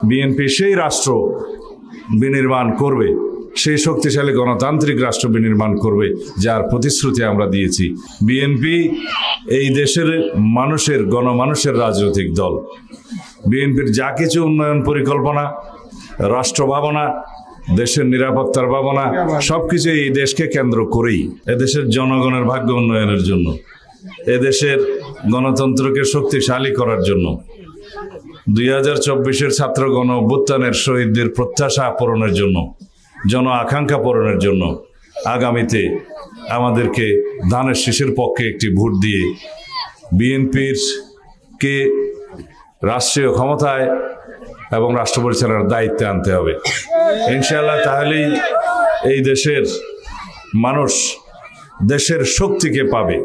BNP সেই রাষ্ট্র বিনির্মাণ করবে, সেই শক্তিশালী গণতান্ত্রিক রাষ্ট্র বিনির্মাণ করবে যার প্রতিশ্রুতি আমরা দিয়েছি। বিএনপি এই দেশের মানুষের, গণমানুষের রাজনৈতিক দল। বিএনপির যা কিছু উন্নয়ন পরিকল্পনা, রাষ্ট্র ভাবনা, দেশের নিরাপত্তার ভাবনা, সবকিছু এই দেশকে কেন্দ্র করেই, এদেশের জনগণের ভাগ্য উন্নয়নের জন্য, এদেশের গণতন্ত্রকে শক্তিশালী করার জন্য, 2024-এর ছাত্র গণ অভ্যুত্থানের শহীদদের প্রত্যাশা পূরণের জন্য, জন আকাঙ্ক্ষা পূরণের জন্য আগামীতে আমাদেরকে ধানের শীষের পক্ষে একটি ভোট দিয়ে বিএনপির কে রাষ্ট্রীয় ক্ষমতায় এবং রাষ্ট্র পরিচালনার দায়িত্বে আনতে হবে ইনশাআল্লাহ। তাহলেই এই দেশের মানুষ দেশের শক্তিকে পাবে।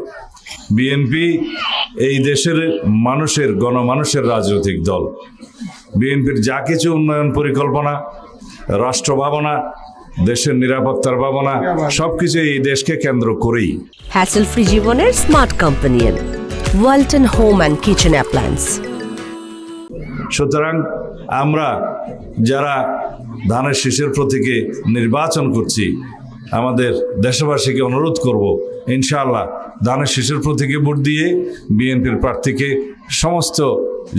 বিএনপি এই দেশের মানুষের, গণমানুষের রাজনৈতিক দল। বিএনপির যা কিছু উন্নয়ন পরিকল্পনা, রাষ্ট্র ভাবনা, দেশের নিরাপত্তার ভাবনা, সবকিছু এই দেশকে কেন্দ্র করেই। হ্যাসেল ফ্রি জীবনের smart companion Walton home and kitchen appliance. সুতরাং আমরা যারা ধানের শীষের প্রতীকে নির্বাচন করছি, আমাদের দেশবাসীকে অনুরোধ করব, ইনশাআল্লাহ ধানের শীষের প্রতীকে ভোট দিয়ে বিএনপির প্রার্থীকে সমস্ত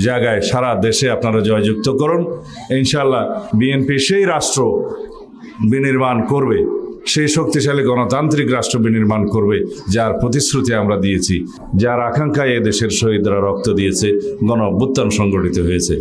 জায়গায় সারা দেশে আপনারা জয়যুক্ত করুন। ইনশাআল্লাহ বিএনপি সেই রাষ্ট্র বিনির্মাণ করবে, সেই শক্তিশালী গণতান্ত্রিক রাষ্ট্র বিনির্মাণ করবে যার প্রতিশ্রুতি আমরা দিয়েছি, যার আকাঙ্ক্ষায় এদেশের শহীদরা রক্ত দিয়েছে, গণ অভ্যুত্থান সংগঠিত হয়েছে।